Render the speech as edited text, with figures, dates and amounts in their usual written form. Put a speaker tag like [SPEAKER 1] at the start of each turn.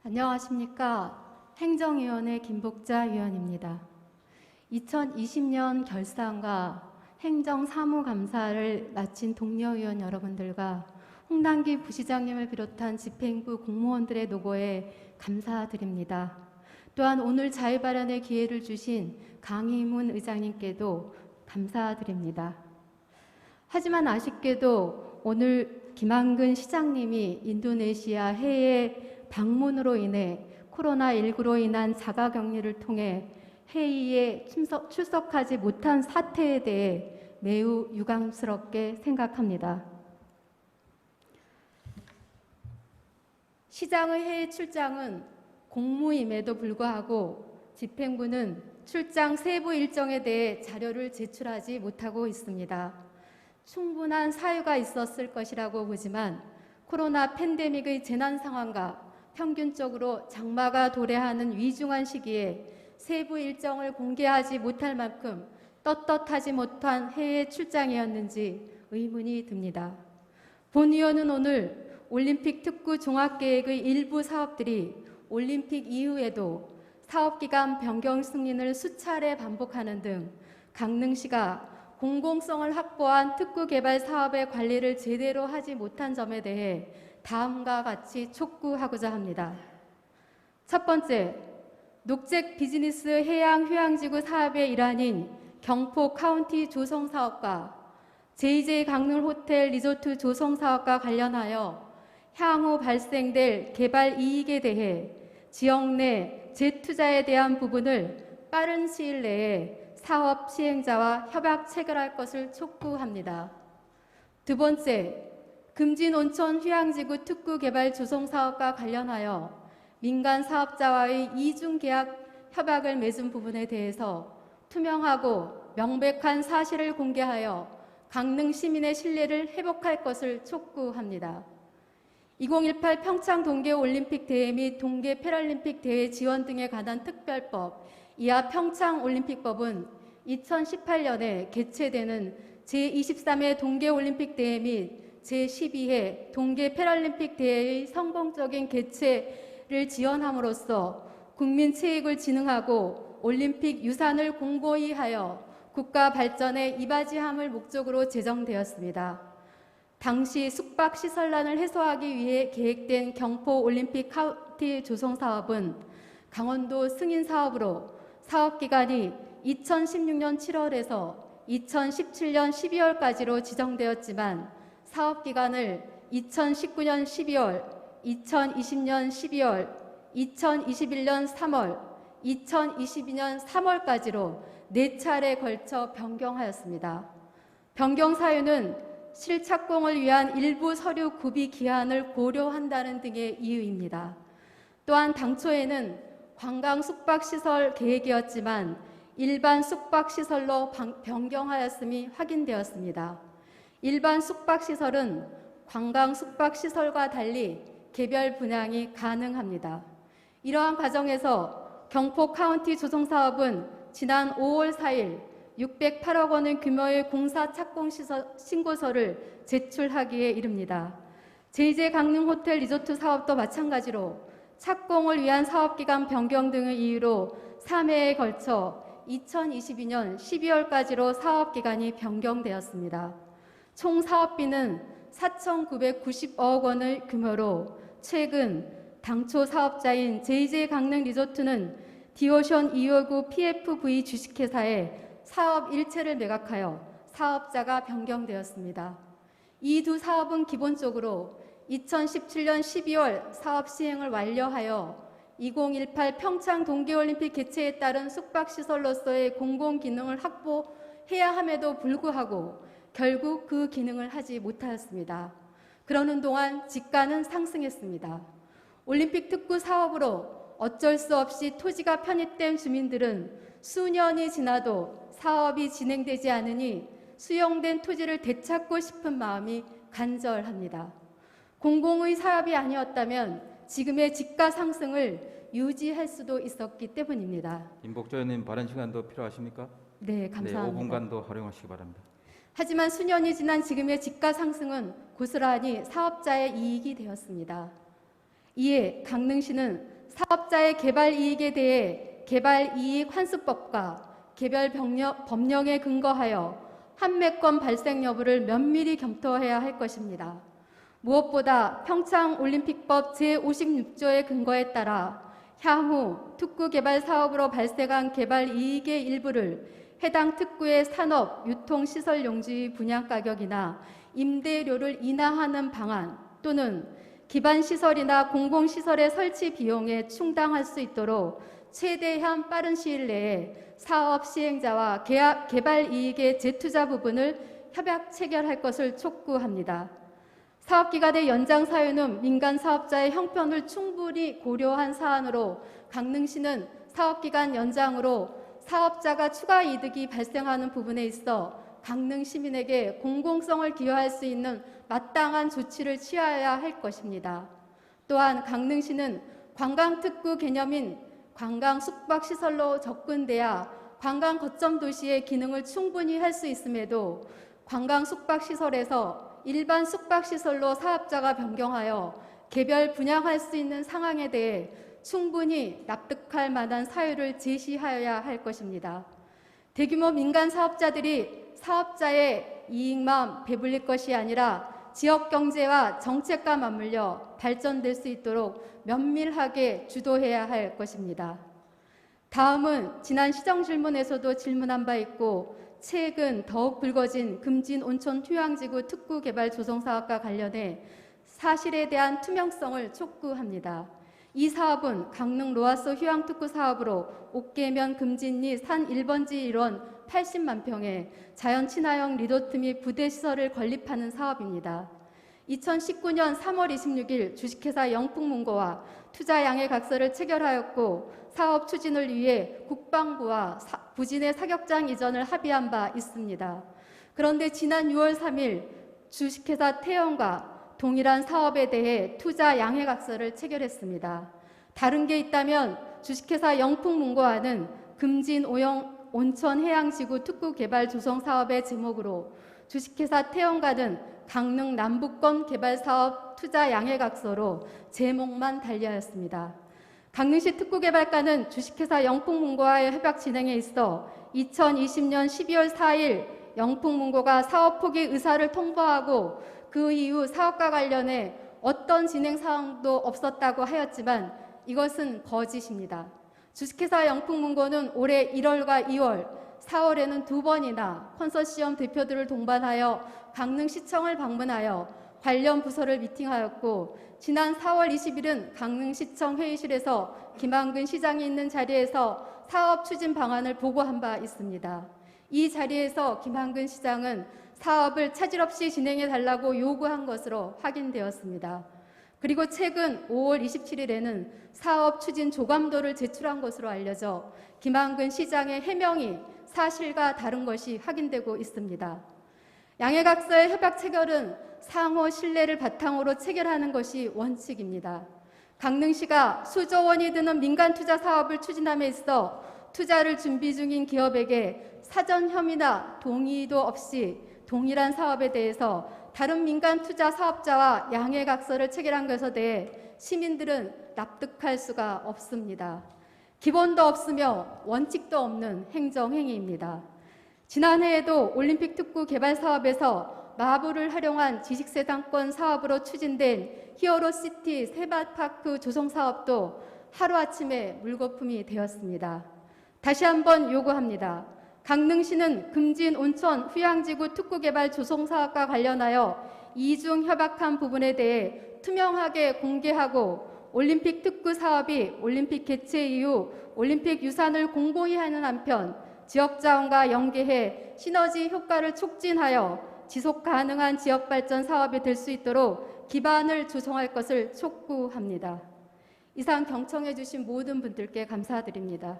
[SPEAKER 1] 안녕하십니까. 행정위원회 김복자 위원입니다. 2020년 결산과 행정사무감사를 마친 동료위원 여러분들과 홍남기 부시장님을 비롯한 집행부 공무원들의 노고에 감사드립니다. 또한 오늘 자유발언의 기회를 주신 강희문 의장님께도 감사드립니다. 하지만 아쉽게도 오늘 김한근 시장님이 인도네시아 해외 방문으로 인해 코로나19로 인한 자가격리를 통해 회의에 출석하지 못한 사태에 대해 매우 유감스럽게 생각합니다. 시장의 해외 출장은 공무임에도 불구하고 집행부는 출장 세부 일정에 대해 자료를 제출하지 못하고 있습니다. 충분한 사유가 있었을 것이라고 보지만 코로나 팬데믹의 재난 상황과 평균적으로 장마가 도래하는 위중한 시기에 세부 일정을 공개하지 못할 만큼 떳떳하지 못한 해외 출장이었는지 의문이 듭니다. 본 위원은 오늘 올림픽 특구 종합계획의 일부 사업들이 올림픽 이후에도 사업기간 변경 승인을 수차례 반복하는 등 강릉시가 공공성을 확보한 특구 개발 사업의 관리를 제대로 하지 못한 점에 대해 다음과 같이 촉구하고자 합니다. 첫 번째, 녹색 비즈니스 해양 휴양지구 사업의 일환인 경포 카운티 조성 사업과 JJ 강릉 호텔 리조트 조성 사업과 관련하여 향후 발생될 개발 이익에 대해 지역 내 재투자에 대한 부분을 빠른 시일 내에 사업 시행자와 협약 체결할 것을 촉구합니다. 두 번째, 금진 온천 휴양지구 특구 개발 조성 사업과 관련하여 민간 사업자와의 이중 계약 협약을 맺은 부분에 대해서 투명하고 명백한 사실을 공개하여 강릉 시민의 신뢰를 회복할 것을 촉구합니다. 2018 평창 동계올림픽 대회 및 동계 패럴림픽 대회 지원 등에 관한 특별법, 이하 평창올림픽법은 2018년에 개최되는 제23회 동계올림픽 대회 및 제12회 동계 패럴림픽 대회의 성공적인 개최를 지원함으로써 국민 체육을 진흥하고 올림픽 유산을 공고히 하여 국가 발전에 이바지함을 목적으로 제정되었습니다. 당시 숙박시설난을 해소하기 위해 계획된 경포 올림픽 카운티 조성 사업은 강원도 승인 사업으로 사업기간이 2016년 7월에서 2017년 12월까지로 지정되었지만 사업기간을 2019년 12월, 2020년 12월, 2021년 3월, 2022년 3월까지로 4차례 걸쳐 변경하였습니다. 변경 사유는 실착공을 위한 일부 서류 구비 기한을 고려한다는 등의 이유입니다. 또한 당초에는 관광 숙박시설 계획이었지만 일반 숙박시설로 변경하였음이 확인되었습니다. 일반 숙박시설은 관광 숙박시설과 달리 개별 분양이 가능합니다. 이러한 과정에서 경포 카운티 조성사업은 지난 5월 4일 608억 원의 규모의 공사 착공 신고서를 제출하기에 이릅니다. JJ 강릉 호텔 리조트 사업도 마찬가지로 착공을 위한 사업기간 변경 등의 이유로 3회에 걸쳐 2022년 12월까지로 사업기간이 변경되었습니다. 총 사업비는 4,990억 원의 규모로 최근 당초 사업자인 JJ 강릉 리조트는 디오션 259 PFV 주식회사에 사업 일체를 매각하여 사업자가 변경되었습니다. 이 두 사업은 기본적으로 2017년 12월 사업 시행을 완료하여 2018 평창 동계올림픽 개최에 따른 숙박시설로서의 공공기능을 확보해야 함에도 불구하고 결국 그 기능을 하지 못하였습니다. 그러는 동안 지가는 상승했습니다. 올림픽 특구 사업으로 어쩔 수 없이 토지가 편입된 주민들은 수년이 지나도 사업이 진행되지 않으니 수용된 토지를 되찾고 싶은 마음이 간절합니다. 공공의 사업이 아니었다면 지금의 지가 상승을 유지할 수도 있었기 때문입니다.
[SPEAKER 2] 임복자 의원님 발언 시간도 필요하십니까?
[SPEAKER 1] 네, 감사합니다.
[SPEAKER 2] 5분간도 활용하시기 바랍니다.
[SPEAKER 1] 하지만 수년이 지난 지금의 지가 상승은 고스란히 사업자의 이익이 되었습니다. 이에 강릉시는 사업자의 개발 이익에 대해 개발 이익 환수법과 개별 법령에 근거하여 판매권 발생 여부를 면밀히 검토해야 할 것입니다. 무엇보다 평창올림픽법 제56조의 근거에 따라 향후 특구 개발 사업으로 발생한 개발 이익의 일부를 해당 특구의 산업, 유통, 시설 용지 분양 가격이나 임대료를 인하하는 방안 또는 기반 시설이나 공공시설의 설치 비용에 충당할 수 있도록 최대한 빠른 시일 내에 사업 시행자와 개발 이익의 재투자 부분을 협약 체결할 것을 촉구합니다. 사업기간의 연장 사유는 민간 사업자의 형편을 충분히 고려한 사안으로 강릉시는 사업기간 연장으로 사업자가 추가 이득이 발생하는 부분에 있어 강릉 시민에게 공공성을 기여할 수 있는 마땅한 조치를 취하여야 할 것입니다. 또한 강릉시는 관광특구 개념인 관광 숙박시설로 접근돼야 관광 거점 도시의 기능을 충분히 할 수 있음에도 관광 숙박시설에서 일반 숙박시설로 사업자가 변경하여 개별 분양할 수 있는 상황에 대해 충분히 납득할 만한 사유를 제시하여야 할 것입니다. 대규모 민간 사업자들이 사업자의 이익만 배불릴 것이 아니라 지역 경제와 정책과 맞물려 발전될 수 있도록 면밀하게 주도해야 할 것입니다. 다음은 지난 시정 질문에서도 질문한 바 있고 최근 더욱 불거진 금진 온천 휴양지구 특구 개발 조성 사업과 관련해 사실에 대한 투명성을 촉구합니다. 이 사업은 강릉 로아스 휴양특구 사업으로 옥계면 금진리 산 1번지 일원 80만 평에 자연 친화형 리조트 및 부대시설을 건립하는 사업입니다. 2019년 3월 26일 주식회사 영풍문고와 투자 양해각서를 체결하였고 사업 추진을 위해 국방부와 부진의 사격장 이전을 합의한 바 있습니다. 그런데 지난 6월 3일 주식회사 태영과 동일한 사업에 대해 투자 양해각서를 체결했습니다. 다른 게 있다면 주식회사 영풍문고와는 금진 온천 해양지구 특구 개발 조성 사업의 제목으로 주식회사 태영과는 강릉 남부권 개발 사업 투자 양해각서로 제목만 달리하였습니다. 강릉시 특구개발과는 주식회사 영풍문고와의 협약 진행에 있어 2020년 12월 4일 영풍문고가 사업 포기 의사를 통보하고 그 이후 사업과 관련해 어떤 진행 사항도 없었다고 하였지만 이것은 거짓입니다. 주식회사 영풍문고는 올해 1월과 2월, 4월에는 2번이나 컨소시엄 대표들을 동반하여 강릉시청을 방문하여 관련 부서를 미팅하였고 지난 4월 20일은 강릉시청 회의실에서 김한근 시장이 있는 자리에서 사업 추진 방안을 보고한 바 있습니다. 이 자리에서 김한근 시장은 사업을 차질 없이 진행해 달라고 요구한 것으로 확인되었습니다. 그리고 최근 5월 27일에는 사업 추진 조감도를 제출한 것으로 알려져 김한근 시장의 해명이 사실과 다른 것이 확인되고 있습니다. 양해각서의 협약 체결은 상호 신뢰를 바탕으로 체결하는 것이 원칙입니다. 강릉시가 수조 원이 드는 민간 투자 사업을 추진함에 있어 투자를 준비 중인 기업에게 사전 협의나 동의도 없이 동일한 사업에 대해서 다른 민간 투자 사업자와 양해각서를 체결한 것에 대해 시민들은 납득할 수가 없습니다. 기본도 없으며 원칙도 없는 행정행위입니다. 지난해에도 올림픽 특구 개발 사업에서 마블을 활용한 지식세상권 사업으로 추진된 히어로시티 세바파크 조성 사업도 하루아침에 물거품이 되었습니다. 다시 한번 요구합니다. 강릉시는 금진 온천 휴양지구 특구 개발 조성 사업과 관련하여 이중 협약한 부분에 대해 투명하게 공개하고 올림픽 특구 사업이 올림픽 개최 이후 올림픽 유산을 공고히 하는 한편 지역자원과 연계해 시너지 효과를 촉진하여 지속 가능한 지역 발전 사업이 될 수 있도록 기반을 조성할 것을 촉구합니다. 이상 경청해 주신 모든 분들께 감사드립니다.